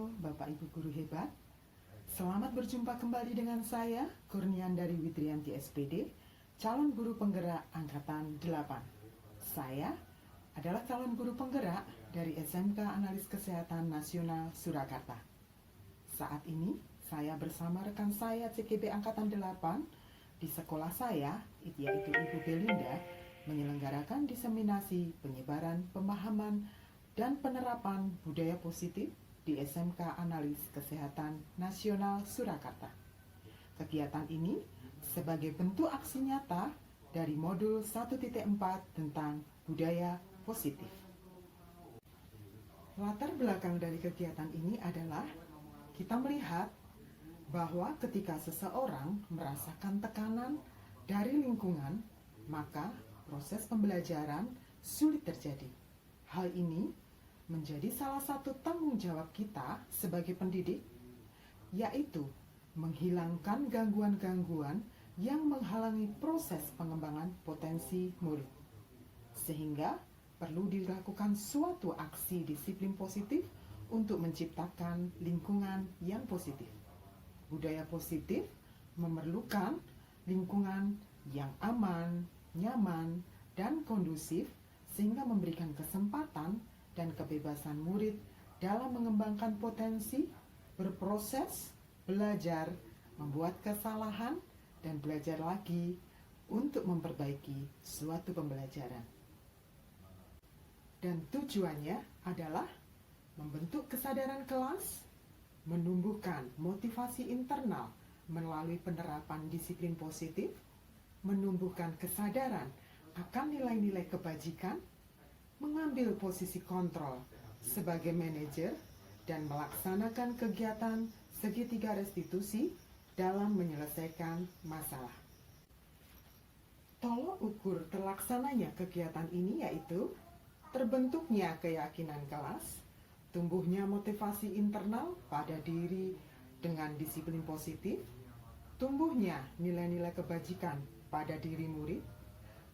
Halo Bapak Ibu Guru hebat, selamat berjumpa kembali dengan saya Kurnian dari Widrianti SPD, calon guru penggerak Angkatan 8. Saya adalah calon guru penggerak dari SMK Analis Kesehatan Nasional Surakarta. Saat ini saya bersama rekan saya CKB Angkatan 8 di sekolah saya, yaitu Ibu Belinda, menyelenggarakan diseminasi penyebaran pemahaman dan penerapan budaya positif di SMK Analis Kesehatan Nasional Surakarta. Kegiatan ini sebagai bentuk aksi nyata dari modul 1.4 tentang budaya positif. Latar belakang dari kegiatan ini adalah kita melihat bahwa ketika seseorang merasakan tekanan dari lingkungan, maka proses pembelajaran sulit terjadi. Hal ini menjadi salah satu tanggung jawab kita sebagai pendidik, yaitu menghilangkan gangguan-gangguan yang menghalangi proses pengembangan potensi murid. Sehingga perlu dilakukan suatu aksi disiplin positif untuk menciptakan lingkungan yang positif. Budaya positif memerlukan lingkungan yang aman, nyaman, dan kondusif sehingga memberikan kesempatan dan kebebasan murid dalam mengembangkan potensi, berproses, belajar, membuat kesalahan, dan belajar lagi untuk memperbaiki suatu pembelajaran. Dan tujuannya adalah membentuk kesadaran kelas, menumbuhkan motivasi internal melalui penerapan disiplin positif, menumbuhkan kesadaran akan nilai-nilai kebajikan, mengambil posisi kontrol sebagai manajer, dan melaksanakan kegiatan segitiga restitusi dalam menyelesaikan masalah. Tolok ukur terlaksananya kegiatan ini yaitu terbentuknya keyakinan kelas, tumbuhnya motivasi internal pada diri dengan disiplin positif, tumbuhnya nilai-nilai kebajikan pada diri murid,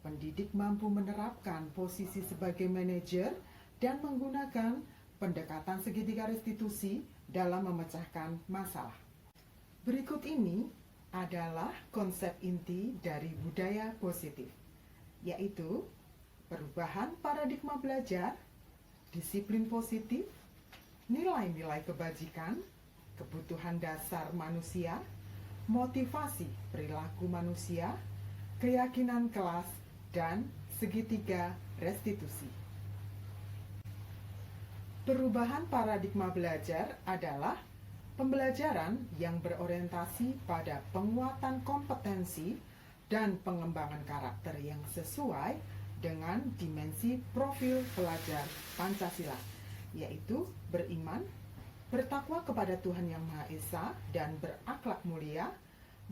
pendidik mampu menerapkan posisi sebagai manajer dan menggunakan pendekatan segitiga restitusi dalam memecahkan masalah. Berikut ini adalah konsep inti dari budaya positif, yaitu perubahan paradigma belajar, disiplin positif, nilai-nilai kebajikan, kebutuhan dasar manusia, motivasi perilaku manusia, keyakinan kelas, dan segitiga restitusi. Perubahan paradigma belajar adalah pembelajaran yang berorientasi pada penguatan kompetensi dan pengembangan karakter yang sesuai dengan dimensi profil pelajar Pancasila, yaitu beriman, bertakwa kepada Tuhan Yang Maha Esa, dan berakhlak mulia,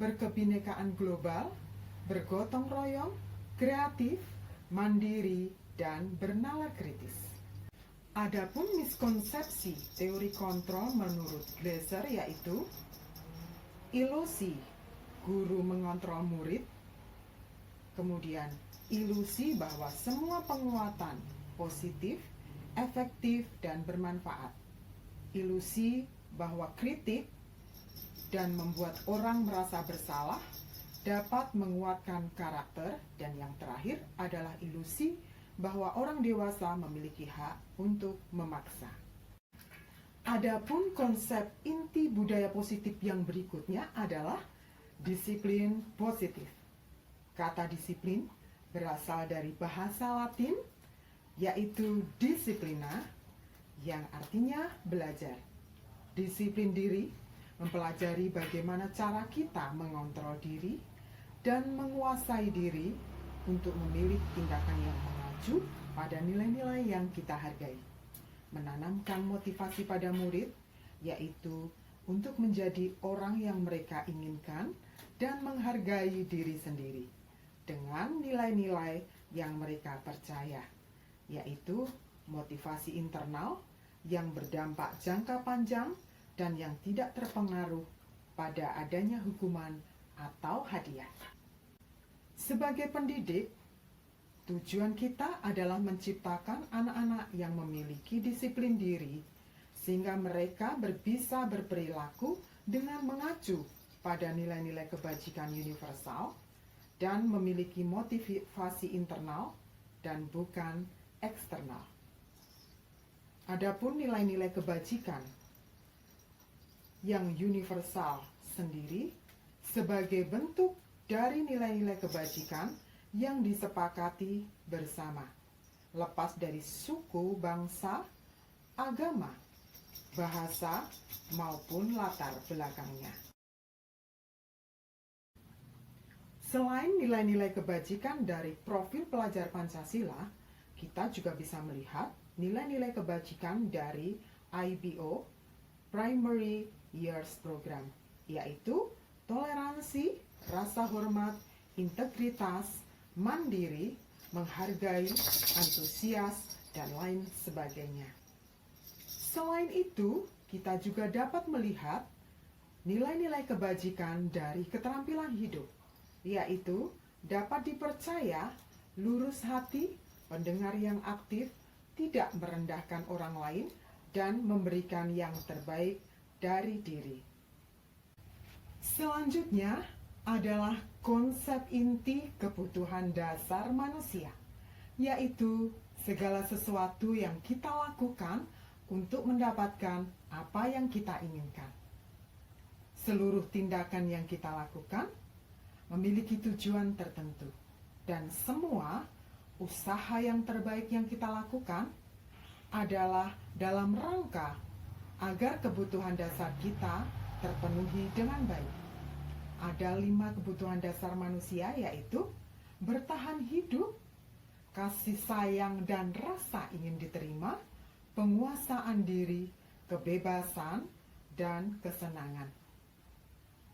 berkebinekaan global, bergotong royong, kreatif, mandiri, dan bernalar kritis. Adapun miskonsepsi teori kontrol menurut Glaser yaitu ilusi guru mengontrol murid, kemudian ilusi bahwa semua penguatan positif, efektif, dan bermanfaat, ilusi bahwa kritik dan membuat orang merasa bersalah dapat menguatkan karakter, dan yang terakhir adalah ilusi bahwa orang dewasa memiliki hak untuk memaksa. Adapun konsep inti budaya positif yang berikutnya adalah disiplin positif. Kata disiplin berasal dari bahasa Latin, yaitu disciplina, yang artinya belajar. Disiplin diri mempelajari bagaimana cara kita mengontrol diri dan menguasai diri untuk memilih tindakan yang mengacu pada nilai-nilai yang kita hargai. Menanamkan motivasi pada murid, yaitu untuk menjadi orang yang mereka inginkan dan menghargai diri sendiri dengan nilai-nilai yang mereka percaya, yaitu motivasi internal yang berdampak jangka panjang dan yang tidak terpengaruh pada adanya hukuman atau hadiah. Sebagai pendidik, tujuan kita adalah menciptakan anak-anak yang memiliki disiplin diri sehingga mereka bisa berperilaku dengan mengacu pada nilai-nilai kebajikan universal dan memiliki motivasi internal dan bukan eksternal. Adapun nilai-nilai kebajikan yang universal sendiri sebagai bentuk dari nilai-nilai kebajikan yang disepakati bersama, lepas dari suku, bangsa, agama, bahasa, maupun latar belakangnya. Selain nilai-nilai kebajikan dari profil pelajar Pancasila, kita juga bisa melihat nilai-nilai kebajikan dari IBO, Primary Years Program, yaitu toleransi, rasa hormat, integritas, mandiri, menghargai, antusias, dan lain sebagainya. Selain itu, kita juga dapat melihat nilai-nilai kebajikan dari keterampilan hidup, yaitu dapat dipercaya, lurus hati, pendengar yang aktif, tidak merendahkan orang lain, dan memberikan yang terbaik dari diri. Selanjutnya adalah konsep inti kebutuhan dasar manusia, yaitu segala sesuatu yang kita lakukan untuk mendapatkan apa yang kita inginkan. Seluruh tindakan yang kita lakukan memiliki tujuan tertentu, dan semua usaha yang terbaik yang kita lakukan adalah dalam rangka agar kebutuhan dasar kita terpenuhi dengan baik. Ada 5 kebutuhan dasar manusia, yaitu bertahan hidup, kasih sayang dan rasa ingin diterima, penguasaan diri, kebebasan, dan kesenangan.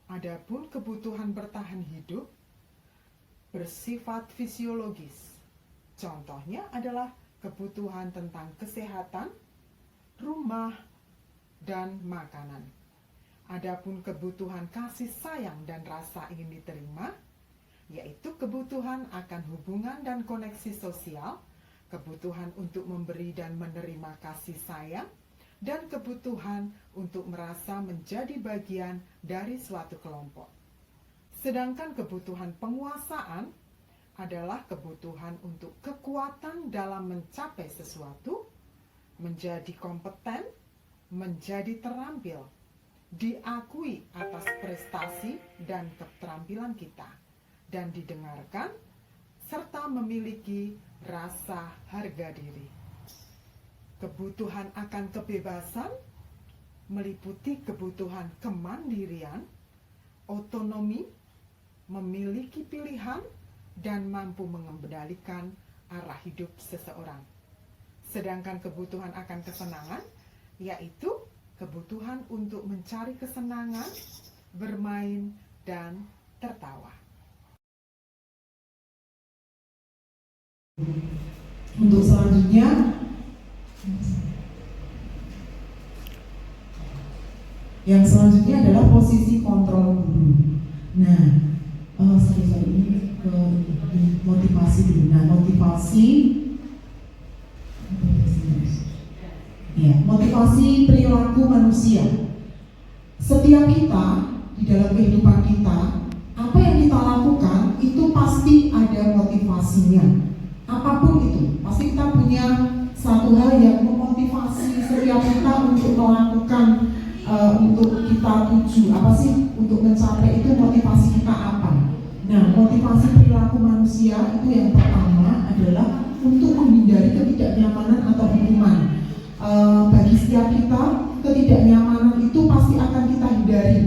Adapun kebutuhan bertahan hidup bersifat fisiologis. Contohnya adalah kebutuhan tentang kesehatan, rumah, dan makanan. Adapun kebutuhan kasih sayang dan rasa ingin diterima, yaitu kebutuhan akan hubungan dan koneksi sosial, kebutuhan untuk memberi dan menerima kasih sayang, dan kebutuhan untuk merasa menjadi bagian dari suatu kelompok. Sedangkan kebutuhan penguasaan adalah kebutuhan untuk kekuatan dalam mencapai sesuatu, menjadi kompeten, menjadi terampil, diakui atas prestasi dan keterampilan kita, dan didengarkan, serta memiliki rasa harga diri. Kebutuhan akan kebebasan meliputi kebutuhan kemandirian, otonomi, memiliki pilihan, dan mampu mengendalikan arah hidup seseorang. Sedangkan kebutuhan akan kesenangan, yaitu kebutuhan untuk mencari kesenangan, bermain, dan tertawa. Untuk selanjutnya, yang selanjutnya adalah posisi kontrol guru. Nah, ini ke motivasi dulu. Nah, motivasi perilaku manusia. Setiap kita di dalam kehidupan kita, apa yang kita lakukan itu pasti ada motivasinya. Apapun itu, pasti kita punya satu hal yang memotivasi setiap kita untuk melakukan, untuk kita tuju. Apa sih untuk mencapai itu, motivasi kita apa? Nah, motivasi perilaku manusia itu yang pertama adalah untuk menghindari ketidaknyamanan atau hukuman. Bagi setiap kita, ketidaknyamanan itu pasti akan kita hindari,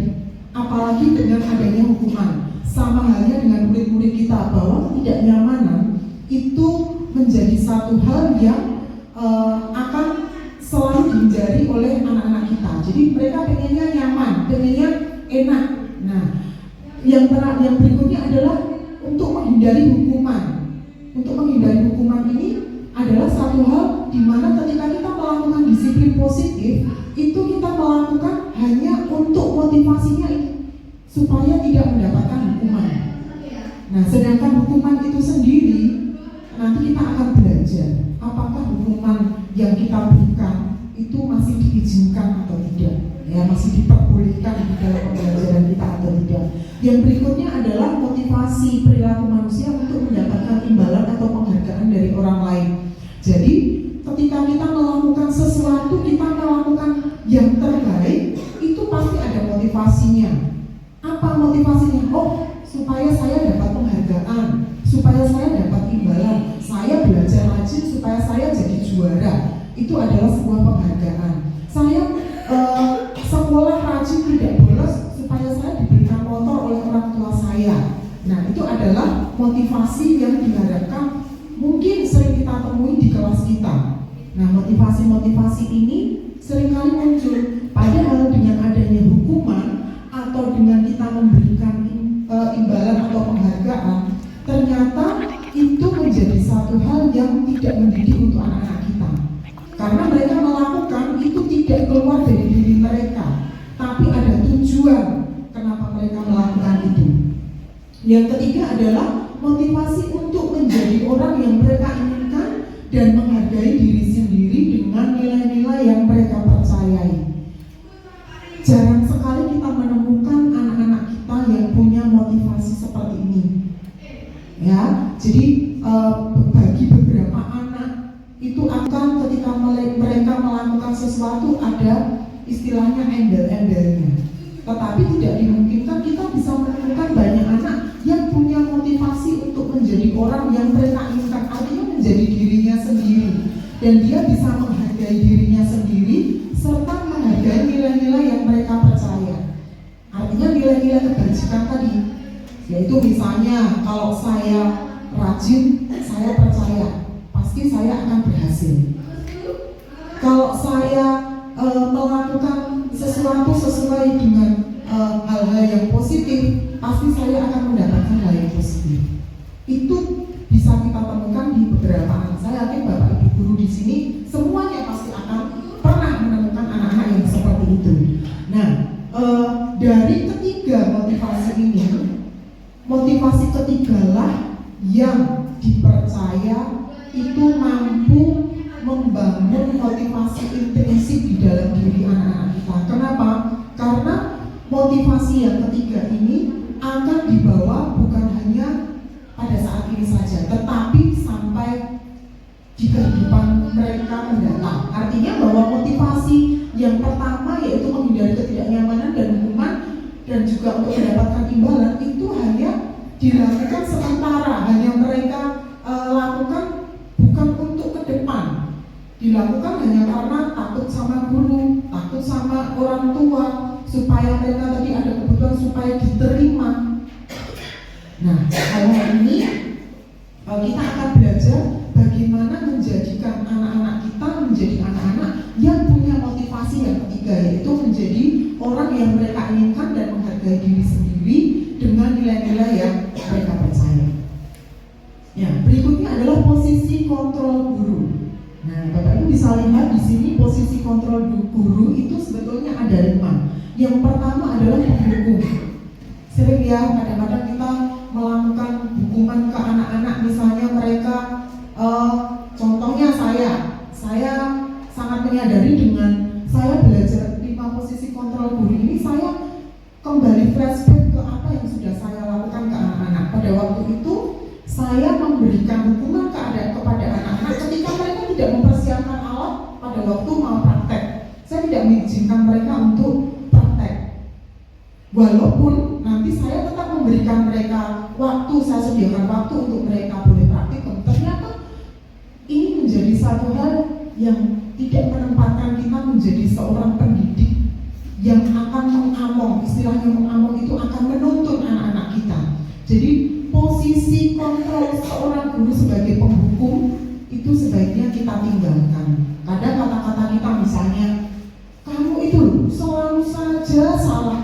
apalagi dengan adanya hukuman. Sama halnya dengan murid-murid kita, bahwa ketidaknyamanan itu menjadi satu hal yang akan selalu dihindari oleh anak-anak kita. Jadi mereka pengennya nyaman, pengennya enak. Nah, yang berikutnya adalah untuk menghindari hukuman. Untuk menghindari hukuman ini adalah satu hal di mana ketika kita melakukan disiplin positif, itu kita melakukan hanya untuk motivasinya supaya tidak mendapatkan hukuman. Nah, sedangkan hukuman itu sendiri nanti kita akan belajar apakah hukuman yang kita berikan itu masih diizinkan dalam pembelajaran kita atau tidak. Yang berikutnya adalah motivasi perilaku manusia untuk mendapatkan imbalan atau penghargaan dari orang lain. Jadi ketika kita melakukan sesuatu, kita melakukan yang terbaik, itu pasti ada motivasinya. Apa motivasinya? Oh, supaya saya dapat penghargaan, supaya saya dapat imbalan, saya belajar rajin supaya saya jadi juara. Itu adalah sebuah penghargaan. Saya sekolah rajin tidak bolos supaya saya diberikan motor oleh orang tua saya. Nah, itu adalah motivasi yang diharapkan mungkin sering kita temui di kelas kita. Nah, motivasi-motivasi ini seringkali muncul, padahal dengan adanya hukuman atau dengan kita memberikan imbalan atau penghargaan, ternyata itu menjadi satu hal yang tidak mendidik untuk anak-anak kita. Karena mereka melakukan itu tidak keluar dari diri mereka, tapi ada tujuan kenapa mereka melakukan itu. Yang ketiga adalah motivasi untuk menjadi orang yang mereka inginkan dan menghargai diri sendiri dengan nilai-nilai yang mereka percayai. Jarang sekali kita menemukan anak-anak kita yang punya motivasi seperti ini. Ya, jadi bagi beberapa anak itu akan ketika mereka melakukan sesuatu ada istilahnya embel-embelnya. Tetapi tidak dimungkinkan kita bisa menemukan banyak anak yang punya motivasi untuk menjadi orang yang mereka inginkan, artinya menjadi dirinya sendiri, dan dia bisa menghargai dirinya sendiri serta menghargai nilai-nilai yang mereka percaya. Artinya nilai-nilai kebajikan tadi, yaitu misalnya kalau saya rajin, saya percaya pasti saya akan berhasil. Kalau saya melakukan sesuatu sesuai dengan hal-hal yang positif, pasti saya akan mendapatkan hal yang positif. Itu bisa kita temukan di beberapa anak. Saya yakin Bapak Ibu guru di sini semuanya pasti akan pernah menemukan anak-anak yang seperti itu. Nah, dari ketiga motivasi ini, motivasi ketigalah yang dipercaya itu mampu membangun motivasi intrinsik di dalam diri anak-anak kita. Kenapa? Karena motivasi yang ketiga ini akan dibawa bukan hanya pada saat ini saja, tetapi sampai di kehidupan mereka mendatang. Artinya bahwa motivasi yang pertama yaitu menghindari ketidaknyamanan dan hukuman dan juga untuk mendapatkan imbalan itu hanya dilakukan sementara, hanya mereka lakukan bukan untuk ke depan. Dilakukan hanya karena takut sama guru, takut sama orang tua, supaya mereka tadi ada kebutuhan supaya diterima. Nah, hal ini kita akan belajar bagaimana menjadikan anak-anak kita menjadi anak-anak yang punya motivasi yang ketiga, yaitu menjadi orang yang mereka inginkan dan menghargai diri sendiri dengan nilai-nilai yang mereka percaya. Ya, berikutnya adalah posisi kontrol guru. Nah, Bapak Ibu bisa lihat di sini posisi kontrol guru itu sebetulnya ada 5. Yang pertama adalah penghukum. Sering ya, kadang-kadang kita melakukan hukuman ke anak-anak, misalnya mereka, contohnya saya sangat menyadari dengan saya belajar 5 posisi kontrol guru ini, saya kembali flashback ke apa yang sudah saya lakukan ke anak-anak. Pada waktu itu saya memberikan hukuman kepada anak-anak ketika mereka tidak mempersiapkan alat pada waktu mau praktek. Saya tidak mengizinkan mereka untuk praktek. Walaupun nanti saya tetap memberikan mereka waktu, saya sediakan waktu untuk mereka boleh praktikum. Ternyata ini menjadi satu hal yang tidak menempatkan kita menjadi seorang pendidik yang akan mengamong. Istilahnya mengamong itu akan menuntun anak-anak kita. Jadi posisi kontrol seorang guru sebagai penghukum itu sebaiknya kita tinggalkan. Kadang kata-kata kita misalnya, kamu itu selalu saja salah.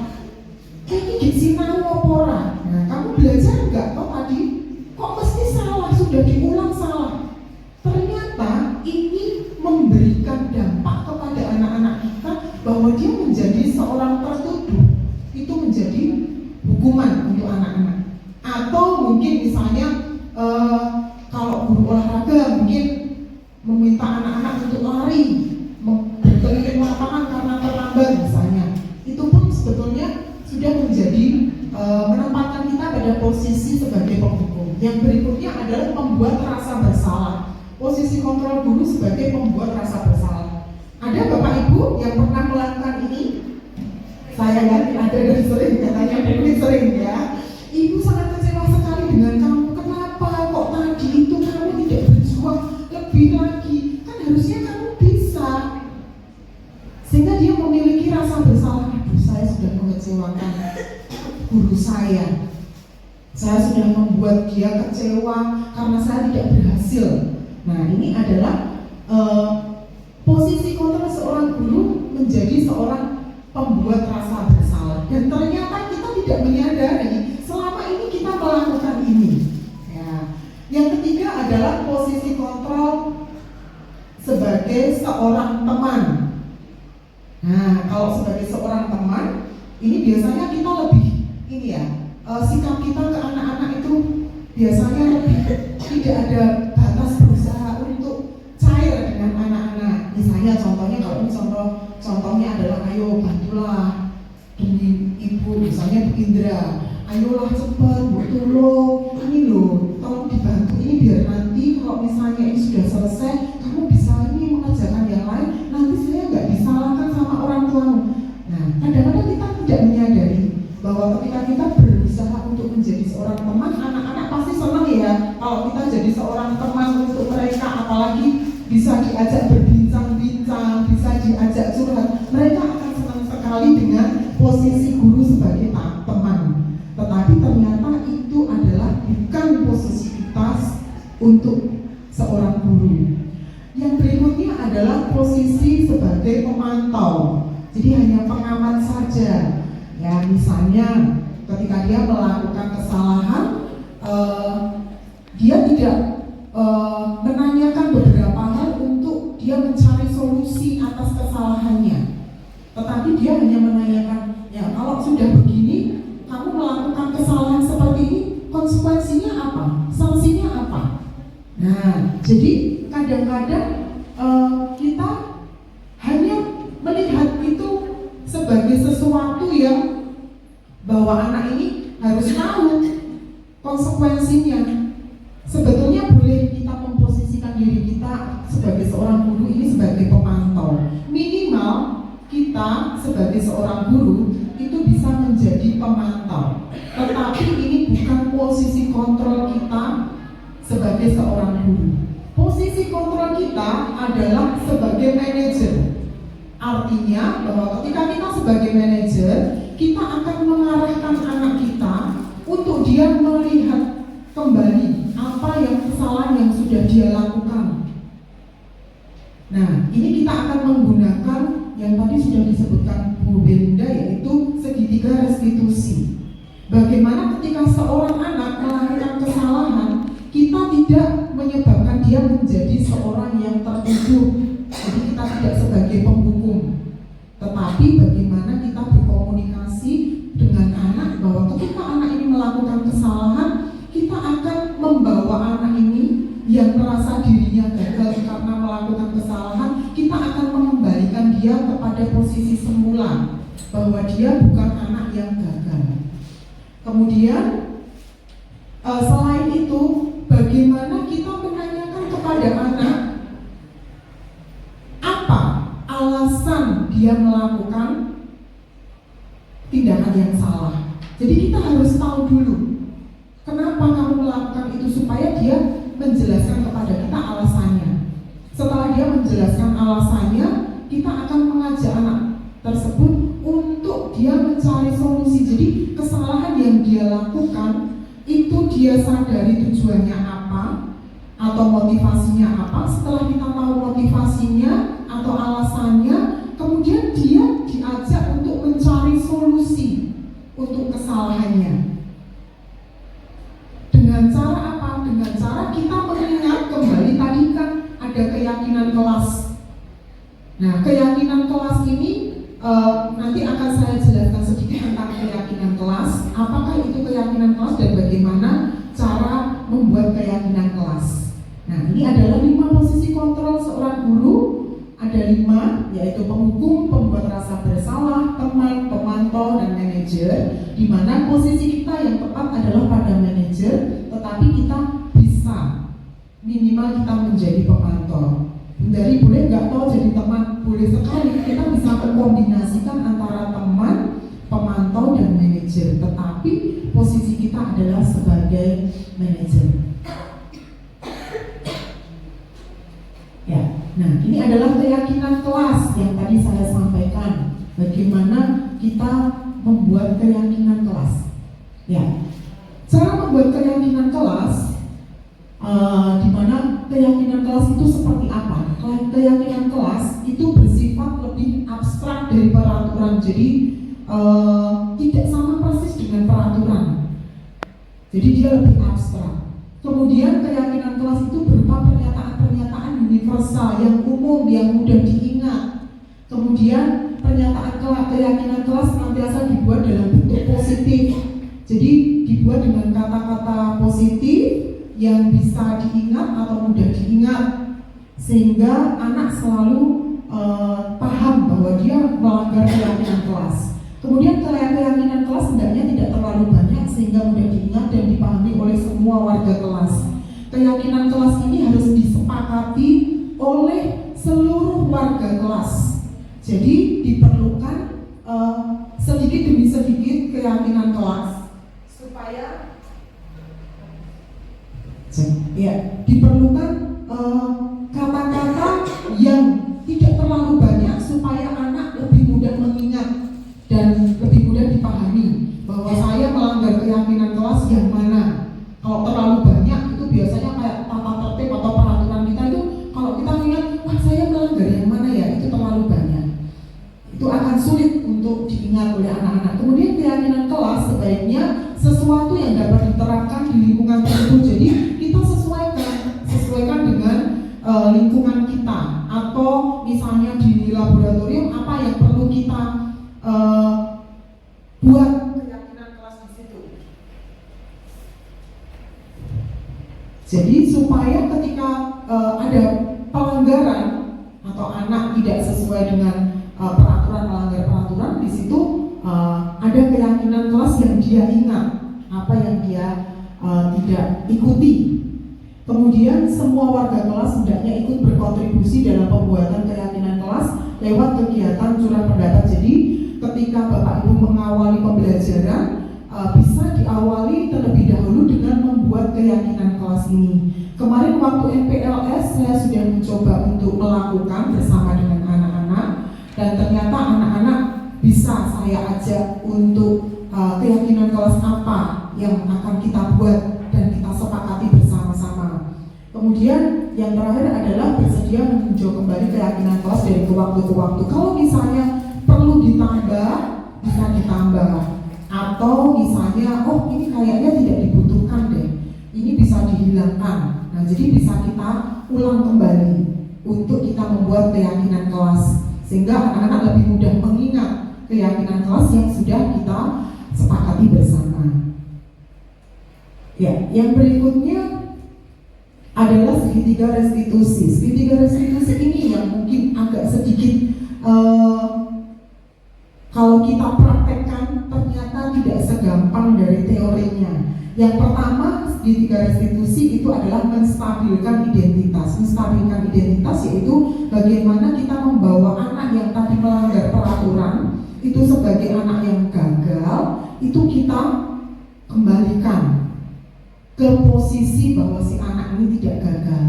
Kayak gini sinau opora. Nah, kamu belajar enggak kok tadi? Kok mesti salah, sudah diulang salah. Ternyata ini memberikan dampak kepada anak-anak kita bahwa dia menjadi seorang tertuduh. Itu menjadi hukuman untuk anak-anak. Atau mungkin misalnya kalau guru olahraga mungkin meminta anak-anak untuk lari berkeliling lapangan karena terlambat misalnya. Itu pun sebetulnya yang berikutnya adalah membuat rasa bersalah. Posisi kontrol guru sebagai pembuat rasa bersalah. Ada Bapak Ibu yang pernah melakukan ini? Saya kan ada dan sering, katanya mungkin sering ya. Ibu sangat kecewa sekali dengan kamu. Kenapa kok tadi itu kamu tidak berjuang lebih lagi? Kan harusnya kamu bisa. Sehingga dia memiliki rasa bersalah. Aduh, saya sudah mengecewakan guru saya. Saya sudah membuat dia kecewa karena saya tidak berhasil. Nah, ini adalah posisi kontrol seorang guru menjadi seorang pembuat rasa bersalah. Dan ternyata kita tidak menyadari selama ini kita melakukan ini. Ya. Yang ketiga adalah posisi kontrol sebagai seorang teman. Nah, kalau sebagai seorang teman, ini biasanya kita lebih ini ya. Sikap kita ke anak-anak itu biasanya lebih tidak ada batas berusaha untuk cair dengan anak-anak. Misalnya contohnya kalau ini contohnya adalah ayo bantulah demi ibu, misalnya Bu Indra, ayolah cepat Bu tolong ini loh, tolong dibantu ini biar nanti kalau misalnya ini sudah selesai kamu bisa ini mengerjakan yang lain, nanti saya nggak disalahkan sama orang tuamu. Nah, kadang-kadang kita tidak menyadari bahwa ketika kita berusaha untuk menjadi seorang teman, anak-anak pasti senang ya kalau kita jadi seorang teman untuk mereka, apalagi bisa diajak berbincang-bincang, bisa diajak curhat. Mereka akan senang sekali dengan posisi guru sebagai teman. Tetapi ternyata itu adalah bukan posisi kita untuk seorang guru. Yang berikutnya adalah posisi sebagai pemantau. Jadi hanya pengamat saja. Ya, misalnya ketika dia melakukan kesalahan, dia tidak menanyakan beberapa hal untuk dia mencari solusi atas kesalahannya, tetapi dia hanya menanyakan, ya kalau sudah begini, kamu melakukan kesalahan seperti ini, konsekuensinya apa, sanksinya apa. Nah, jadi kadang-kadang kita hanya melihat itu sebagai sesuatu yang bahwa anak ini harus tahu konsekuensinya. Sebetulnya boleh kita memposisikan diri kita sebagai seorang guru ini sebagai pemantau. Minimal kita sebagai seorang guru itu bisa menjadi pemantau. Tetapi ini bukan posisi kontrol kita sebagai seorang guru. Posisi kontrol kita adalah sebagai manajer. Artinya bahwa ketika kita sebagai manajer, kita akan mengarahkan anak kita untuk dia melihat kembali apa yang kesalahan yang sudah dia lakukan. Nah, ini kita akan menggunakan yang tadi sudah disebutkan Bu Belinda, yaitu segitiga restitusi. Bagaimana ketika seorang anak melakukan kesalahan, kita tidak menyebabkan dia menjadi seorang yang tertuduh. Jadi kita tidak sebagai penghukum, tetapi bagaimana kita berkomunikasi dengan anak bahwa ketika anak ini melakukan kesalahan, kita akan membawa anak ini yang merasa dirinya gagal karena melakukan kesalahan, kita akan mengembalikan dia kepada posisi semula, bahwa dia bukan anak yang gagal. Kemudian selain itu, bagaimana kita menanyakan kepada anak apa alasan dia melakukan tindakan yang salah. Jadi kita harus tahu dulu kenapa kamu melakukan itu, supaya dia menjelaskan kepada kita alasannya. Setelah dia menjelaskan alasannya, kita akan mengajak anak tersebut untuk dia mencari solusi. Jadi kesalahan yang dia lakukan itu dia sadari tujuannya apa atau motivasinya apa. Setelah kita tahu motivasinya atau alasannya, kemudian dia diajak untuk mencari solusi untuk kesalahannya. Dengan cara apa? Dengan cara kita mengingat kembali, tadi kan ada keyakinan kelas. Nah, keyakinan kelas ini nanti akan saya jelaskan sedikit tentang keyakinan kelas. Apakah itu keyakinan kelas dan bagaimana cara membuat keyakinan kelas. Nah, ini adalah 5 posisi kontrol seorang guru. Ada 5, yaitu penghukum, pembuat rasa bersalah, teman, pemantau, dan manajer. Di mana posisi kita yang tepat adalah pada manajer, tetapi kita kita menjadi pemantau. Dari boleh nggak tahu jadi teman, boleh sekali kita bisa mengkombinasikan antara teman, pemantau dan manajer. Tetapi posisi kita adalah sebagai manajer. Ya, nah ini adalah keyakinan kelas yang tadi saya sampaikan. Bagaimana kita membuat keyakinan kelas. Ya, cara membuat keyakinan kelas. Di mana keyakinan kelas itu seperti apa? Keyakinan kelas itu bersifat lebih abstrak dari peraturan, jadi tidak sama persis dengan peraturan. Jadi dia lebih abstrak. Kemudian keyakinan kelas itu berupa pernyataan-pernyataan universal yang umum, yang mudah diingat. Kemudian keyakinan kelas senantiasa dibuat dalam bentuk positif. Jadi dibuat dengan kata-kata positif yang bisa diingat atau mudah diingat, sehingga anak selalu paham bahwa dia melanggar keyakinan kelas. Kemudian keyakinan kelas hendaknya tidak terlalu banyak sehingga mudah diingat dan dipahami oleh semua warga kelas. Keyakinan kelas ini harus disepakati oleh seluruh warga kelas. Jadi diperlukan sedikit demi sedikit keyakinan kelas supaya diperlukan kata-kata yang tidak terlalu banyak supaya anak lebih mudah mengingat dan lebih mudah dipahami bahwa saya melanggar keyakinan kelas yang mana. Kalau terlalu banyak itu biasanya kayak tata tertib atau peraturan kita itu, kalau kita ingat, wah saya melanggar yang mana ya, itu terlalu banyak. Itu akan sulit untuk diingat oleh anak-anak. Kemudian keyakinan kelas sebaiknya sesuatu yang dapat diterapkan di lingkungan tersebut. Jadi kita sesuaikan dengan lingkungan kita, atau misalnya di laboratorium apa yang perlu kita buat keyakinan kelas di situ. Jadi supaya ketika ada pelanggaran atau anak tidak sesuai dengan peraturan, melanggar peraturan, di situ ada keyakinan kelas yang dia ingat, apa yang dia tidak ikuti. Kemudian semua warga kelas hendaknya ikut berkontribusi dalam pembuatan keyakinan kelas lewat kegiatan curah pendapat. Jadi ketika Bapak Ibu mengawali pembelajaran, bisa diawali terlebih dahulu dengan membuat keyakinan kelas ini. Kemarin waktu MPLS saya sudah mencoba untuk melakukan bersama dengan anak-anak, dan ternyata anak-anak bisa saya ajak untuk keyakinan kelas apa yang akan kita buat dan kita sepakati bersama-sama. Kemudian yang terakhir adalah bersedia meninjau kembali keyakinan kelas dari waktu ke waktu. Kalau misalnya perlu ditambah, bisa ditambah. Atau misalnya, oh ini kayaknya tidak dibutuhkan deh, ini bisa dihilangkan. Nah jadi bisa kita ulang kembali untuk kita membuat keyakinan kelas, sehingga anak-anak lebih mudah mengingat keyakinan kelas yang sudah kita sepakati bersama. Ya, yang berikutnya adalah segitiga restitusi. Segitiga restitusi ini yang mungkin agak sedikit kalau kita praktekkan ternyata tidak segampang dari teorinya. Yang pertama, segitiga restitusi itu adalah menstabilkan identitas. Menstabilkan identitas yaitu bagaimana kita membawa anak yang tadi melanggar peraturan itu sebagai anak yang gagal, itu kita kembalikan ke posisi bahwa si anak ini tidak gagal.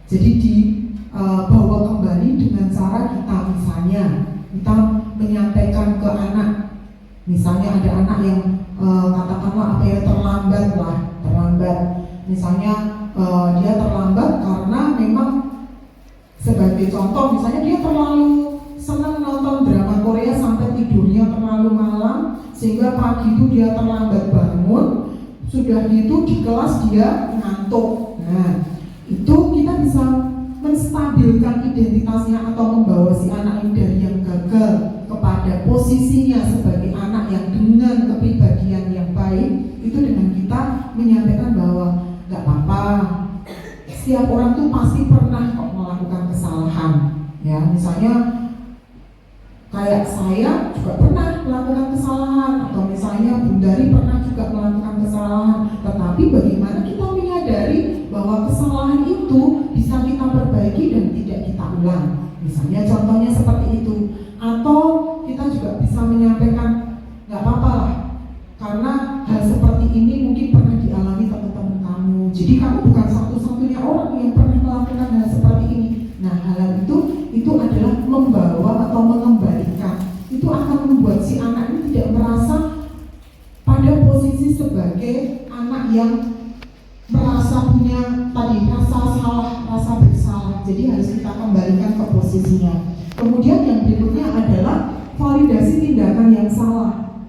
Jadi dibawa kembali dengan cara kita misalnya kita menyampaikan ke anak, misalnya ada anak yang katakanlah apa ya terlambat, misalnya dia terlambat karena memang sebagai contoh misalnya dia terlalu senang nonton drama Korea sampai tidurnya terlalu malam sehingga pagi itu dia terlambat bangun. Sudah gitu di kelas dia ngantuk. Nah, itu kita bisa menstabilkan identitasnya atau membawa si anak ini dari yang gagal kepada posisinya sebagai anak yang dengan kepribadian yang baik. Itu dengan kita menyampaikan bahwa nggak apa-apa, setiap orang tuh pasti pernah kok melakukan kesalahan. Ya, misalnya kayak saya juga pernah melakukan kesalahan, atau misalnya Bundari pernah juga melakukan kesalahan. Tetapi bagaimana kita menyadari bahwa kesalahan itu bisa lagi dan tidak kita ulang. Misalnya contohnya seperti itu. Atau kita juga bisa menyampaikan, nggak apa-apa lah, karena hal seperti ini mungkin pernah dialami teman-teman kamu. Jadi kamu bukan satu-satunya orang yang pernah melakukan hal seperti ini. Nah, hal itu adalah membawa atau mengembalikan. Itu akan membuat si anak ini tidak merasa pada posisi sebagai anak yang merasa punya tadi rasa salah, rasa bersalah. Jadi harus kita kembalikan ke posisinya. Kemudian yang berikutnya adalah validasi tindakan yang salah.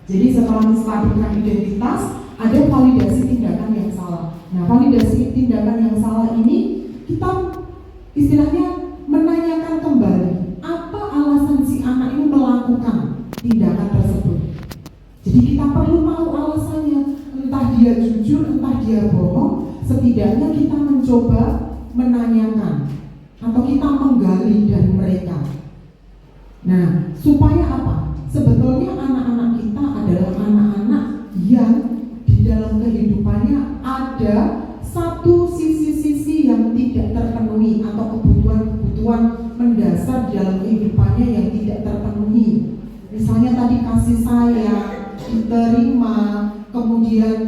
Jadi setelah menstabilkan identitas, ada validasi tindakan yang salah. Nah, validasi tindakan yang salah ini kita istilahnya menanyakan kembali apa alasan si anak ini melakukan tindakan tersebut. Jadi kita perlu tahu alasannya, entah dia jujur, entah dia bohong. Setidaknya kita mencoba menanyakan atau kita menggali dari mereka. Nah, supaya apa? Sebetulnya anak-anak kita adalah anak-anak yang di dalam kehidupannya ada satu sisi-sisi yang tidak terpenuhi atau kebutuhan-kebutuhan mendasar di dalam kehidupannya yang tidak terpenuhi. Misalnya tadi kasih sayang, diterima, kemudian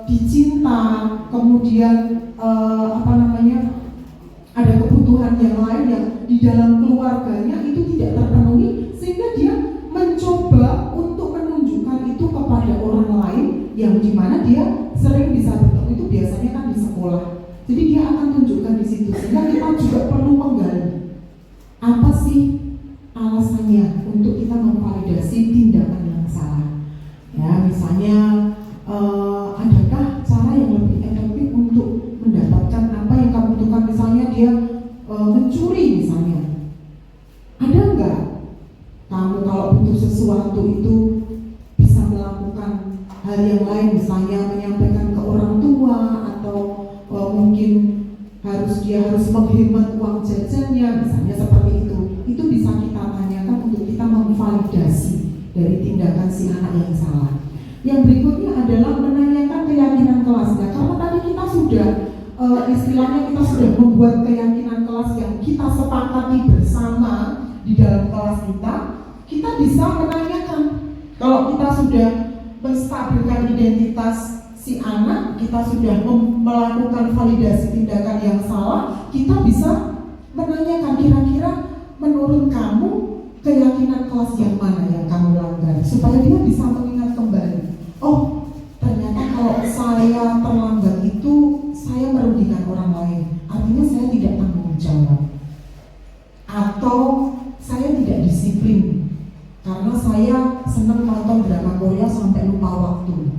dicinta, kemudian ada kebutuhan yang lain yang di dalam keluarganya itu tidak terpenuhi, sehingga dia mencoba untuk menunjukkan itu kepada orang lain yang dimana dia sering bisa bertemu itu biasanya kan di sekolah. Jadi dia akan tunjukkan di situ, sehingga kita juga perlu menggali apa sih alasannya untuk kita memvalidasi tindakan yang salah. Ya, misalnya adakah cara yang lebih efektif untuk mendapatkan apa yang kamu butuhkan? Misalnya dia mencuri misalnya. Ada enggak kamu kalau butuh sesuatu itu bisa melakukan hal yang lain, misalnya menyampaikan ke orang tua atau mungkin dia harus menghemat uang jajannya, misalnya seperti itu. Itu bisa kita tanyakan untuk kita memvalidasi dari tindakan si anak yang salah. Yang berikutnya adalah menanyakan keyakinan kelas. Nah, karena tadi kita sudah istilahnya kita sudah membuat keyakinan kelas yang kita sepakati bersama di dalam kelas kita bisa menanyakan. Kalau kita sudah menstabilkan identitas si anak, kita sudah melakukan validasi tindakan yang salah, kita bisa menanyakan kira-kira menurut kamu keyakinan kelas yang mana yang kamu langgar, supaya dia bisa mengingat kembali. Oh, ternyata kalau saya terlambat itu saya merugikan orang lain, artinya saya tidak tanggung jawab, atau saya tidak disiplin karena saya senang nonton drama Korea sampai lupa waktu.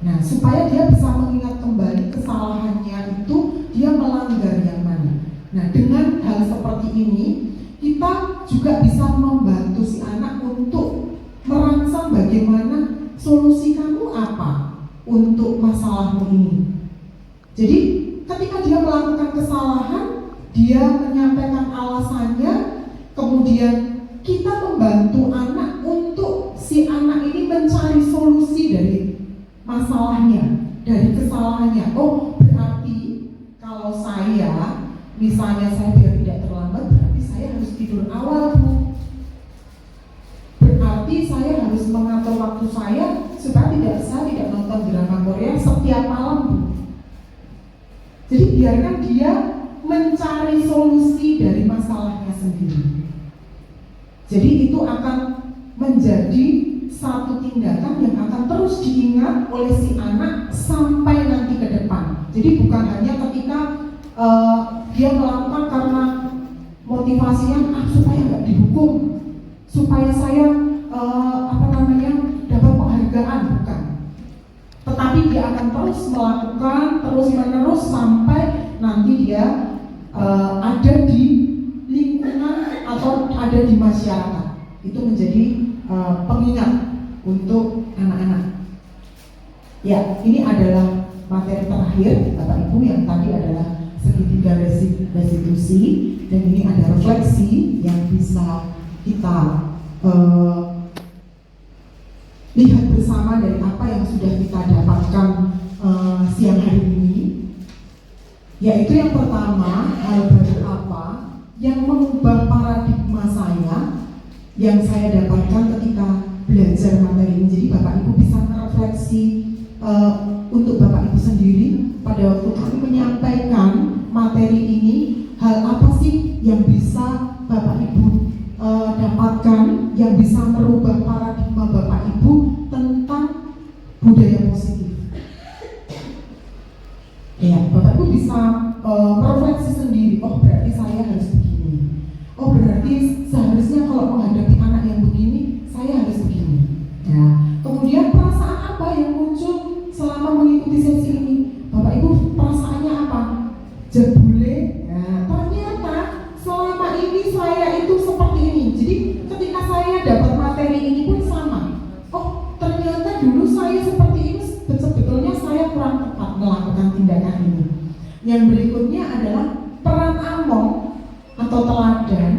Nah, supaya dia bisa mengingat kembali kesalahannya itu, dia melanggar yang mana. Nah, dengan hal seperti ini, kita juga bisa membantu si anak untuk merangsang bagaimana solusi kamu apa untuk masalahmu ini. Jadi, ketika dia melakukan kesalahan, dia menyampaikan alasannya, kemudian kita membantu anak untuk si anak ini mencari solusi dari masalahnya, dari kesalahannya. Oh, berarti kalau saya, misalnya saya biar tidak terlambat, berarti saya harus tidur awal, Bu. Berarti saya harus mengatur waktu saya supaya saya tidak nonton drama Korea setiap malam, Bu. Jadi biarkan dia mencari solusi dari masalahnya sendiri. Jadi itu akan menjadi satu tindakan yang akan terus diingat oleh si anak sampai nanti ke depan. Jadi bukan hanya ketika dia melakukan karena motivasinya supaya nggak dihukum, supaya saya dapat penghargaan, bukan. Tetapi dia akan terus melakukan terus menerus sampai nanti dia ada di lingkungan atau ada di masyarakat. Itu menjadi pengingat untuk anak-anak. Ya, ini adalah materi terakhir Bapak Ibu yang tadi adalah segitiga restitusi, dan ini ada refleksi yang bisa kita lihat bersama dari apa yang sudah kita dapatkan siang hari ini. Yaitu yang pertama, hal baru apa yang mengubah paradigma saya yang saya dapatkan ketika belajar materi ini. Jadi Bapak Ibu bisa merefleksi untuk Bapak Ibu sendiri pada waktu kami menyampaikan materi ini, hal apa sih yang bisa Bapak Ibu dapatkan yang bisa merubah paradigma Bapak Ibu tentang budaya positif. Ya, Bapak Ibu bisa merefleksi sendiri. Oh, berarti saya harus begini. Oh, berarti seharusnya kalau menghadapi anak yang begini, saya harus begini. Ya. Kemudian perasaan apa yang muncul selama mengikuti sesi ini? Bapak Ibu perasaannya apa? Jebule. Ya, ternyata selama ini saya itu seperti ini. Jadi ketika saya dapat materi ini pun sama. Oh, ternyata dulu saya seperti ini. Sebetulnya saya kurang tepat melakukan tindakan ini. Yang berikutnya adalah peran among atau teladan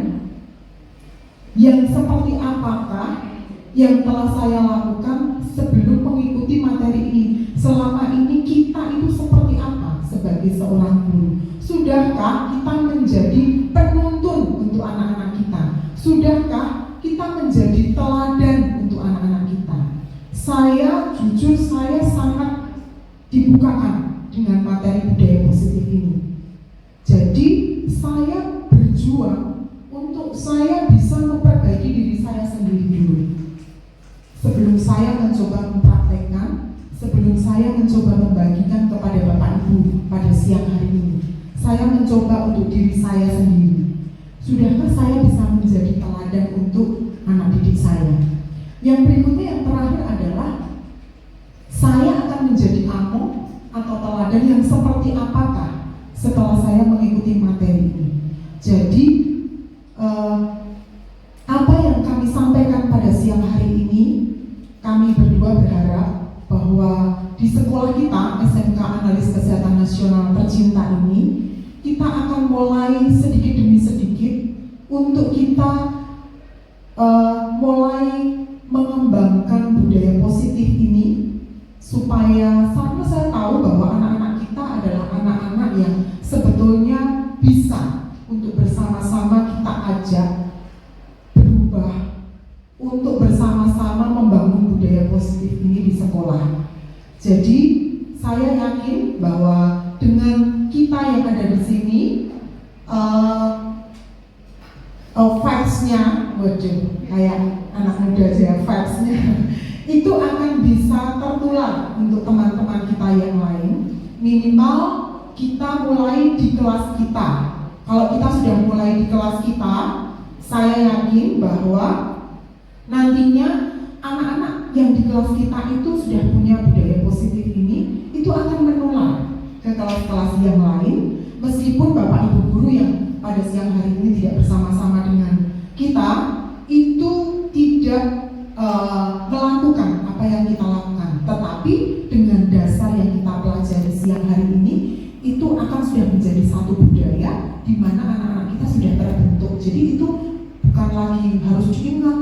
yang seperti apakah yang telah saya lakukan sebelum mengikuti materi ini. Selama ini kita itu seperti apa sebagai seorang guru? Sudahkah kita menjadi penuntun untuk anak-anak kita? Sudahkah kita menjadi teladan untuk anak-anak kita? Saya jujur, saya sangat dibukakan dengan materi budaya positif ini. Jadi saya berjuang untuk saya bisa memperbaiki diri saya sendiri dulu. Sebelum saya mencoba mempraktekkan, sebelum saya mencoba membagikan kepada Bapak Ibu pada siang hari ini, saya mencoba untuk diri saya sendiri. Sudahkah saya bisa menjadi teladan untuk anak didik saya? Yang berikutnya, yang terakhir adalah saya akan menjadi among atau teladan yang seperti apakah setelah saya mengikuti materi ini. Jadi apa yang kami sampaikan pada siang hari ini, kami berdua berharap bahwa di sekolah kita SMK Analis Kesehatan Nasional tercinta ini, kita akan mulai sedikit demi sedikit untuk kita mulai mengembangkan budaya positif ini, supaya karena saya tahu bahwa anak-anak kita adalah anak-anak yang sebetulnya bisa untuk bersama-sama kita ajak berubah, untuk bersama-sama membangun budaya positif ini di sekolah. Jadi saya yakin bahwa dengan kita yang ada di sini, vibes-nya, waduh, kayak anak muda aja, vibes-nya itu akan bisa tertular untuk teman-teman kita yang lain. Minimal kita mulai di kelas kita. Kalau kita sudah mulai di kelas kita, saya yakin bahwa nantinya anak-anak yang di kelas kita itu sudah punya budaya positif ini, itu akan menular ke kelas-kelas yang lain. Meskipun Bapak Ibu guru yang pada siang hari ini tidak bersama-sama dengan kita, itu tidak melakukan apa yang kita lakukan, tetapi dengan dasar yang kita pelajari siang hari ini, itu akan sudah menjadi satu budaya di mana anak-anak kita sudah terbentuk. Jadi itu bukan lagi harus diingat,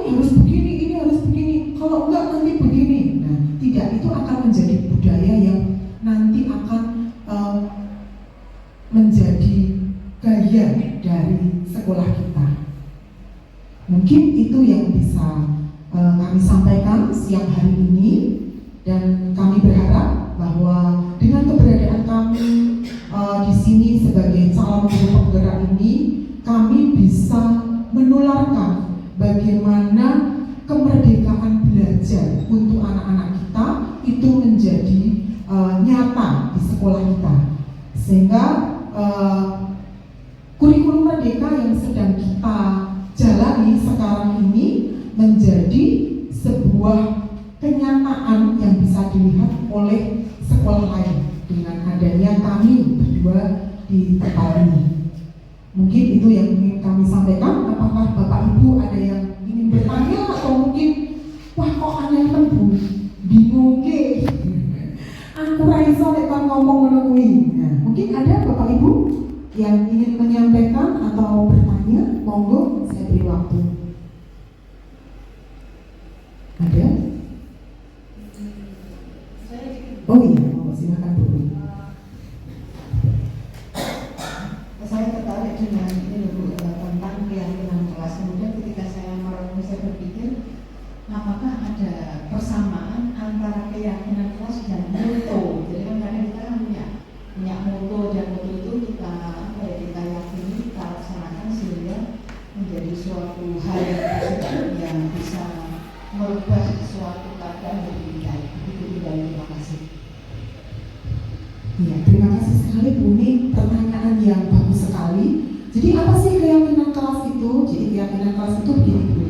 ini harus begini, ini harus begini, kalau enggak nanti begini. Nah, tidak, itu akan menjadi budaya yang nanti akan menjadi gaya dari sekolah kita. Mungkin itu yang bisa kami sampaikan siang hari ini, dan kami berharap bahwa dengan keberadaan kami di sini sebagai calon guru penggerak ini, kami bisa menularkan bagaimana kemerdekaan belajar untuk anak-anak kita itu menjadi nyata di sekolah kita, sehingga kurikulum merdeka yang sedang kita jalani sekarang ini menjadi sebuah kenyataan yang bisa dilihat oleh sekolah lain dengan adanya kami berdua di tempat ini. Mungkin itu yang ingin kami sampaikan. Apakah Bapak Ibu ada yang ingin bertanya, atau mungkin wah kok aneh tebu bingung ke aku raiso nek ngomong ngono kuwi. Nah, mungkin ada Bapak Ibu yang ingin menyampaikan atau bertanya, monggo saya beri waktu. Ada? Oh iya, silakan Bu. terkait dengan ini Bu, tentang keyakinan kelas. Kemudian ketika saya merenung, saya berpikir apakah ada persamaan antara keyakinan kelas dan mutu. Jadi kan kadang kita kan punya mutu, dan mutu itu kita kita yakini, kita laksanakan sehingga menjadi suatu hal yang bisa merubah suatu keadaan lebih baik. Terima kasih. Ya, terima kasih sekali Bu. Ini pertanyaan yang bagus sekali. Jadi apa sih keyakinan kelas itu? Jadi keyakinan kelas itu begini Bu.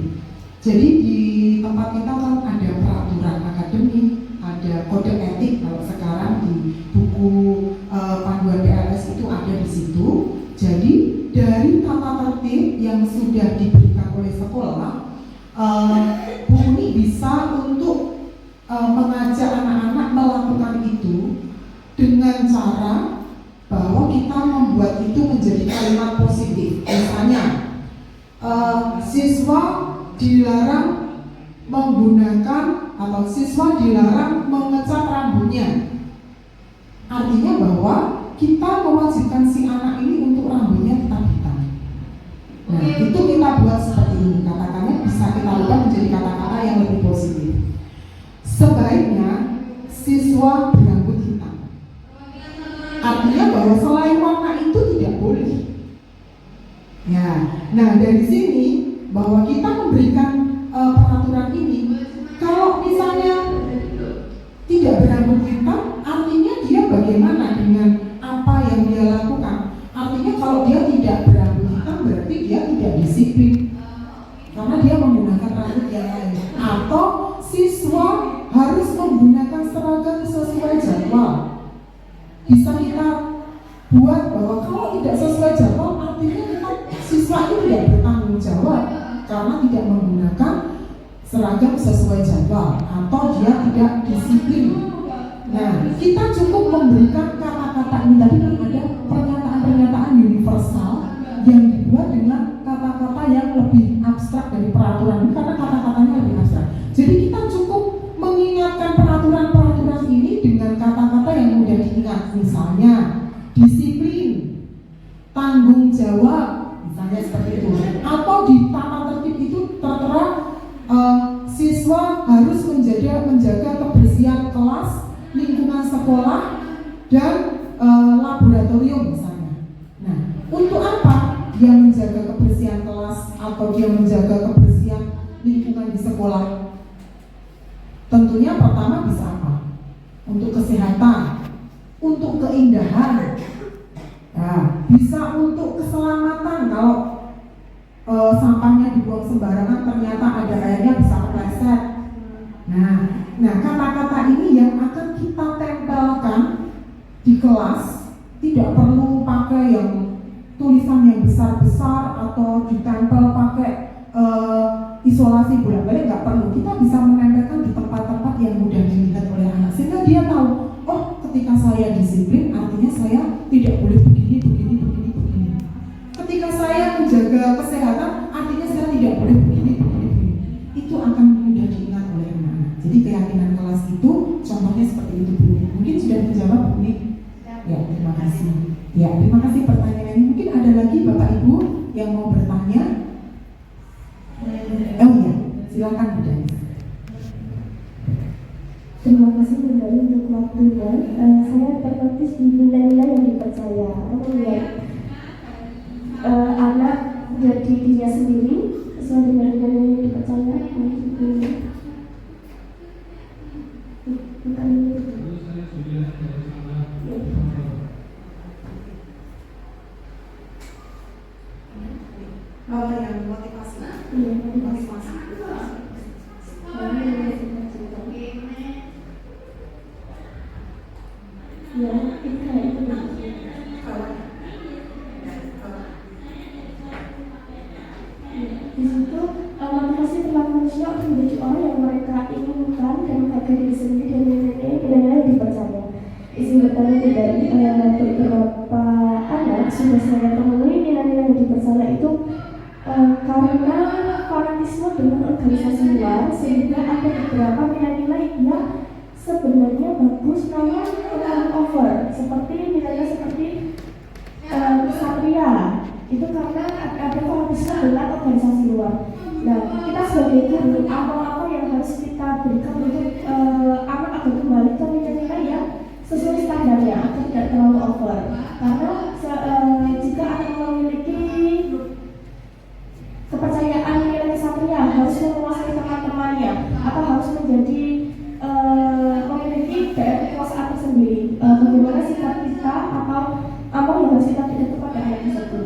Jadi di tempat kita kan ada peraturan akademik, ada kode etik. Kalau sekarang di buku panduan PLS itu ada di situ. Jadi dari tata tertib yang sudah diberikan oleh sekolah, Bu Uni bisa untuk mengajak anak-anak melakukan itu dengan cara bahwa kita membuat itu menjadi kalimat positif. Misalnya, siswa dilarang menggunakan atau siswa dilarang mengecat rambutnya. Artinya bahwa kita mewajibkan si anak ini untuk rambutnya tetap hitam. Nah, itu kita buat seperti ini. Kata-katanya bisa kita ubah menjadi kata-kata yang lebih positif. Sebaiknya siswa berambut hitam. Artinya bahwa selain warna itu tidak boleh. Ya, nah dari sini bahwa kita memberikan peraturan ini, kalau misalnya tidak berambut hitam, artinya dia bagaimana dengan apa yang dia lakukan? Artinya kalau dia tidak berambut hitam berarti dia tidak disiplin karena dia menggunakan rambut yang lain. Atau siswa harus menggunakan seragam sesuai jadwal. Bisa kita buat bahwa kalau tidak sesuai jadwal artinya kita siswa itu tidak bertanggung jawab karena tidak menggunakan seragam sesuai jadwal atau dia tidak disiplin. Nah, kita cukup memberikan kata-kata ini. Tadi kan ada pernyataan-pernyataan universal yang dibuat dengan kata-kata yang lebih abstrak dari peraturan ini karena kata-katanya lebih abstrak. Jadi kita cukup mengingatkan peraturan-peraturan ini dengan kata-kata yang mudah diingat. Misalnya disiplin, tanggung jawab, misalnya seperti itu. Atau di tata tertib itu tertera siswa harus menjaga kebersihan kelas, lingkungan sekolah, dan laboratorium misalnya. Nah, untuk apa dia menjaga kebersihan kelas atau dia menjaga kebersihan lingkungan di sekolah? Tentunya pertama bisa apa? Untuk kesehatan, untuk keindahan, nah, bisa untuk keselamatan. Kalau sampahnya dibuang sembarangan ternyata ada airnya bisa kepleset. Nah kata-kata ini yang akan kita tempelkan di kelas. Tidak perlu pakai yang tulisan yang besar-besar atau ditempel pakai isolasi bolak-balik, nggak perlu. Kita bisa menempelkan di tempat-tempat yang mudah dilihat oleh anak sehingga dia tahu, oh ketika saya disiplin artinya saya tidak boleh begini. Ketika saya menjaga kesehatan artinya saya tidak boleh begini. Itu akan mudah diingat oleh anak-anak. Jadi keyakinan kelas itu contohnya seperti itu Bu. Mungkin sudah menjawab Bu. Ya, terima kasih. Ya, terima kasih pertanyaannya. Mungkin ada lagi Bapak Ibu yang mau bertanya? Oh ya, silakan Bu Dani. Terima kasih Bu Dani untuk waktunya. Saya ternotis di nilai-nilai yang dipercaya. Anak jadi dirinya sendiri sesuai dengan nilai yang dipercaya. Yang motivasi. Iya, motivasi. Ya, itu kayak itu. Di situ motivasi perilaku manusia untuk menjadi orang yang mereka inginkan dan menghargai diri sendiri dan nilai-nilai yang dipercaya. Izin bertanya dari beberapa anak sudah saya temui nilai-nilai yang dipercaya itu karena fanatisme dengan organisasi luar sehingga ada beberapa nilai-nilai yang sebenarnya bagus namun terlalu over, seperti nilainya seperti Satria itu dulu apa yang harus kita berikan untuk anak agar kembali ke nilai-nilai yang sesuai standarnya agar tidak terlalu over. Karena jika anak memiliki kepercayaan nilai kesatria harus menguasai teman-temannya atau harus menjadi memiliki daerah kekuasaan tersendiri, bagaimana sikap kita atau apa yang harus kita berikan kepada anak tersebut.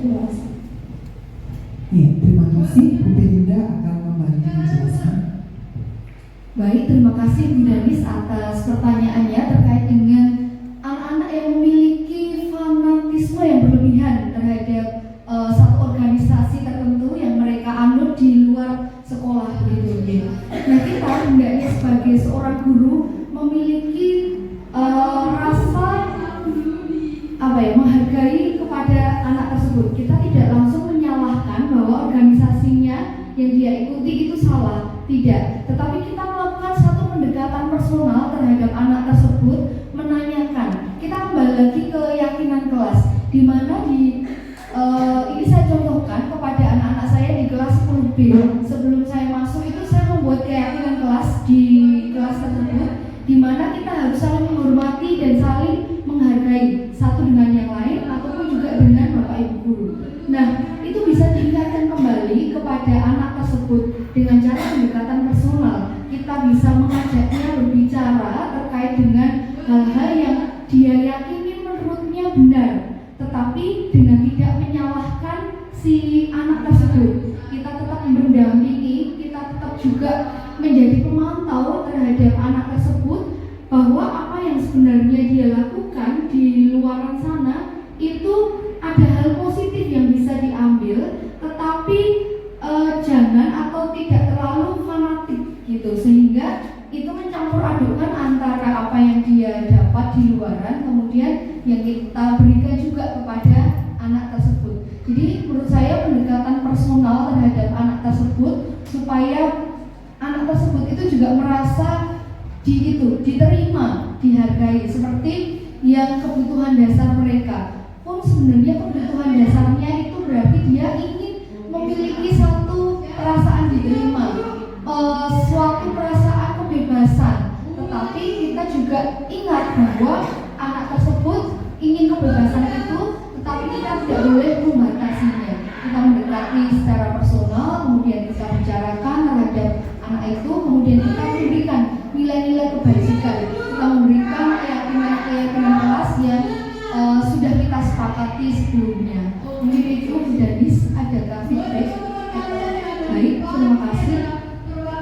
Terima kasih. Ya, terima kasih. Bu Belinda akan membantu menjelaskan. Baik, terima kasih Bu Danis atas pertanyaannya terkait dengan anak-anak yang memiliki fanatisme yang berlebihan terhadap satu organisasi tertentu yang mereka anut di luar sekolah begitu ya. Nah, kita hendaknya sebagai seorang guru memiliki rasa menghargai kepada anak tersebut. Kita tidak langsung menyalahkan bahwa organisasinya yang dia ikuti itu salah, tidak. Tetapi kita melakukan satu pendekatan personal terhadap anak tersebut, menanyakan. Kita kembali lagi ke keyakinan kelas, di mana ini saya contohkan kepada anak-anak saya di kelas 10B. Sebelum saya masuk itu saya membuat keyakinan kelas di kelas tersebut, di mana kita harus saling menghormati dan saling menghargai satu dengan yang lain ataupun juga dengan Bapak Ibu guru. Nah, itu bisa diingatkan kembali kepada anak tersebut dengan cara pendekatan personal. Kita bisa mengajaknya berbicara terkait dengan hal-hal yang dia yakini menurutnya benar, tetapi dengan tidak menyalahkan si anak tersebut. Kita tetap mendampingi, kita tetap juga menjadi pemantau terhadap anak tersebut bahwa apa yang sebenarnya dia lakukan di luar sana itu ada hal positif yang bisa diambil, tetapi jangan atau tidak terlalu fanatik gitu, sehingga itu mencampur adukan antara apa yang dia dapat di luaran kemudian yang kita berikan juga kepada anak tersebut. Jadi menurut saya pendekatan personal terhadap anak tersebut supaya anak tersebut itu juga merasa diterima, dihargai, seperti yang kebutuhan dasar mereka pun sebenarnya kebutuhan dasarnya itu berarti dia ingin memiliki satu perasaan diterima, suatu perasaan kebebasan. Tetapi kita juga ingat bahwa anak tersebut ingin kebebasan itu, tetapi kita tidak boleh membatasinya. Kita mendekati secara personal, kemudian kita bicarakan terhadap anak itu, kemudian kita memberikan nilai-nilai kebajikan, kita memberikan keyakinan kelas yang sudah kita sepakati sebelumnya. Mungkin itu Bu Danis, adakah feedback? Baik, terima kasih.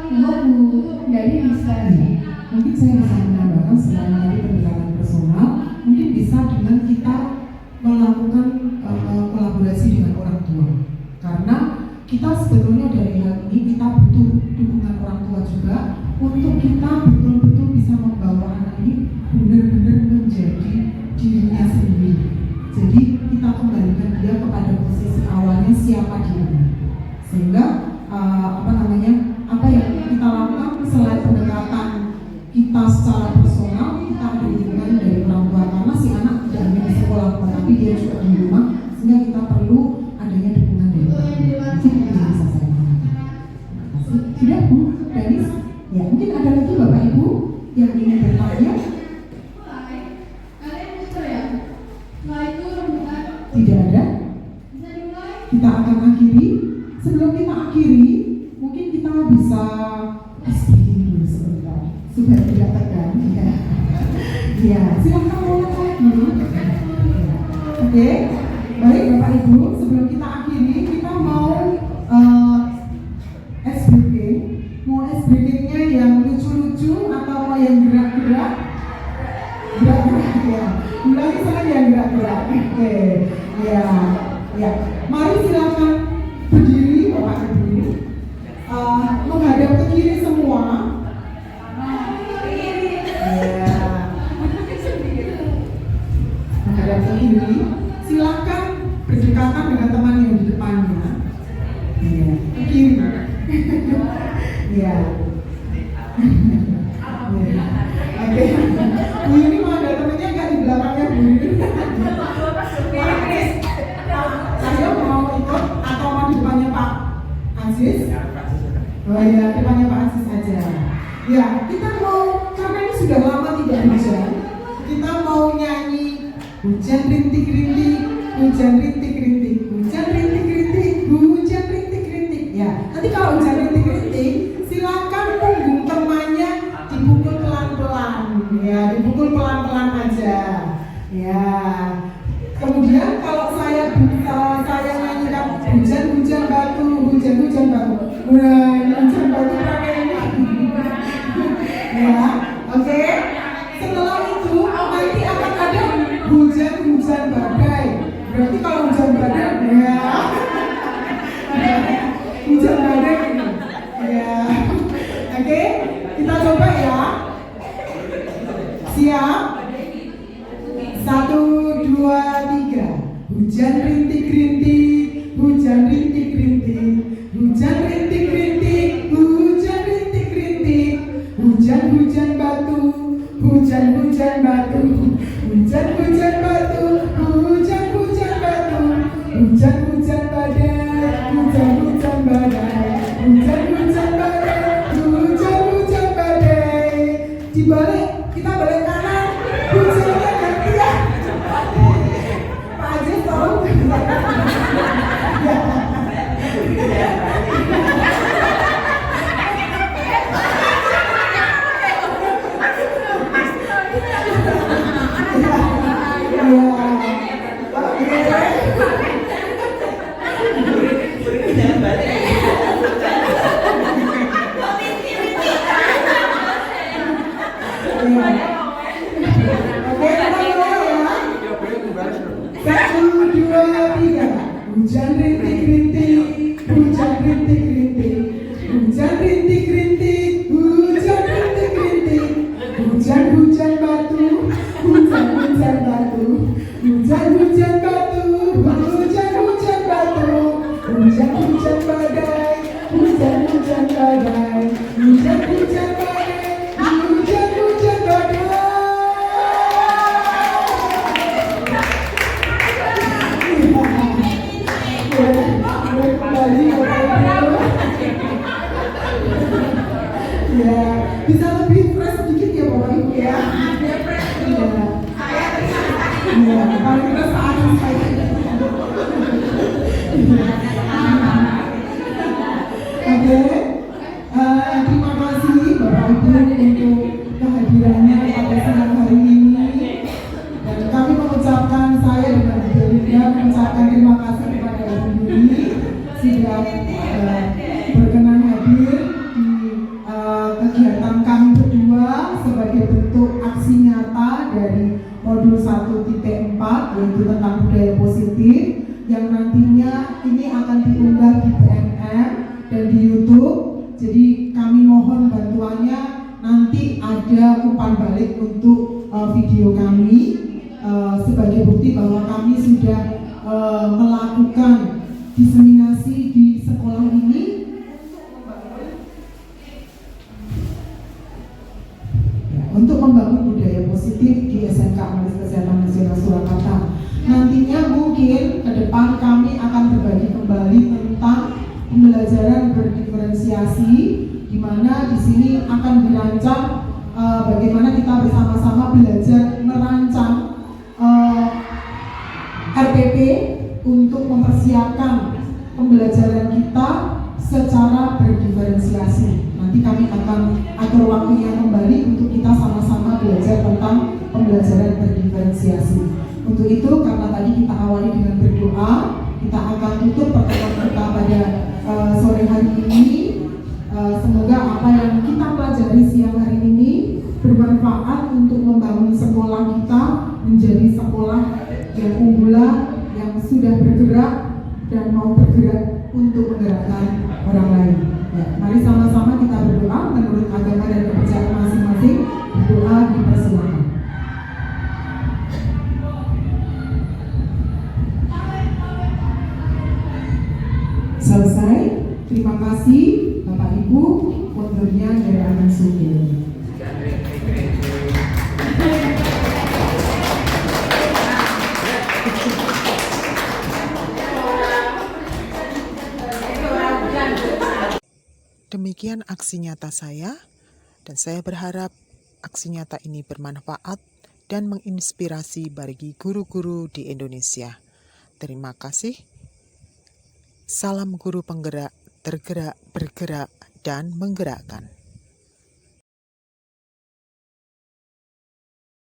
Bu dari bisa. Mungkin saya bisa menambahkan selain tadi pendekatan personal, mungkin bisa dengan kita melakukan kolaborasi dengan orang tua. Karena kita sebetulnya dari hal ini kita butuh dukungan orang tua juga untuk kita betul-betul bisa membawa anak ini benar-benar menjadi dirinya sendiri. Jadi kita kembalikan dia kepada posisi awalnya siapa dia. Sehingga apa yang kita lakukan selain pendekatan kita secara personal, kita ada dukungan dari orang tua karena si anak tidak hanya di sekolah tapi dia juga di rumah, sehingga kita perlu adanya dukungan dari orang tua. Itu bisa saya katakan. Sudah Bu Danis? Ya, mungkin ada lagi Bapak Ibu yang ingin bertanya? Tidak ada? Kita akan akhiri. Sebelum kita akhiri, mungkin kita bisa speaking dulu sebentar supaya tidak tegang. Ya, silakan mulai dulu. Oke, baik Bapak Ibu. Sebelum kita akhiri, kita mau SBG-nya yang lucu-lucu atau mau yang gerak-gerak? Gerak-gerak ya. Mulai saya yang gerak-gerak. Oke, ya. Mari silakan berdiri, Bapak Ibu. Menghadap ke kiri semua. Menghadap ke kiri. Silakan berdekatan dengan teman yang di depannya. Ya, ke kiri. Ya. Oke. Bu ini mau ada temennya nggak di belakangnya Bu ini? Saya mau ikut atau mau di depannya Pak Aziz? Oh ya, depannya Pak Aziz saja. Ya, kita mau, karena ini sudah lama tidak hujan, kita mau nyanyi hujan rintik-rintik, hujan rintik-rintik, hujan rintik-rintik, hujan rintik-rintik. Ya, nanti kalau hujan rintik-rintik, silakan punggung temannya dipukul pelan-pelan. Ya, dipukul pelan-pelan aja. Ya. Kemudian kalau saya nyanyikan hujan-hujan batu, hujan-hujan batu. Hujan batu pakai ini. Ya, oke. Setelah itu nanti akan ada hujan-hujan badai. Berarti kalau hujan badai, ya. Hujan badai ini. Ya. Oke, kita coba ya. Siap? 1, 2, 3. Hujan rintik-rintik, hujan rintik-rintik, hujan rintik-rintik, hujan rintik-rintik, hujan-hujan batu, hujan-hujan batu, hujan-hujan batu, hujan-hujan batu, hujan-hujan badai, hujan-hujan badai, hujan-hujan badai, hujan-hujan badai. Dibalik, kita balik kanan, hujannya gantian. Pak Aziz tahu. Hujan rintik-rintik, hujan rintik-rintik, hujan rintik-rintik, hujan rintik-rintik, hujan-hujan batu, hujan-hujan batu, hujan-hujan batu, hujan-hujan batu, hujan-hujan badai, hujan-hujan badai, hujan-hujan badai, hujan-hujan badai. Ya, bisa lebih fresh sedikit ya Bapak Ibu ya. Ya, paling fresh saat saya. Oke, terima kasih Bapak Ibu untuk kehadirannya pada siang hari ini. Dan kami mengucapkan, saya dengan Belinda mengucapkan terima kasih kepada Ibu Yuni sudah berkenan hadir di kegiatan kami berdua sebagai bentuk aksi nyata dari modul 1.4 yaitu tentang budaya positif yang nantinya ini akan diunggah di BNM dan di YouTube. Jadi kami mohon bantuannya, nanti ada umpan balik untuk video kami sebagai bukti bahwa kami sudah melakukan diseminasi di sekolah ini untuk membangun budaya positif di SMK Analis Kesehatan Nasional Surakarta. Nantinya mungkin ke depan kami akan berbagi kembali tentang pembelajaran berdiferensiasi, di mana di sini akan dirancang bagaimana kita bersama-sama belajar merancang RPP untuk mempersiapkan pembelajaran kita secara berdiferensiasi. Nanti kami akan atur waktunya kembali untuk kita sama-sama belajar tentang pembelajaran berdiferensiasi. Untuk itu, karena tadi kita awali dengan berdoa, kita akan tutup pertemuan kita pada sore hari ini. Semoga apa yang kita pelajari siang hari ini bermanfaat untuk membangun sekolah kita menjadi sekolah yang unggulan, yang sudah bergerak dan mau bergerak untuk menggerakkan orang lain. Ya, mari sama-sama kita berdoa menurut agama dan kepercayaan masing-masing. Berdoa dipersilakan. Selesai. Terima kasih Bapak Ibu. Modulnya dari Aman Sugeng. Demikian aksi nyata saya, dan saya berharap aksi nyata ini bermanfaat dan menginspirasi bagi guru-guru di Indonesia. Terima kasih. Salam guru penggerak, tergerak, bergerak, dan menggerakkan.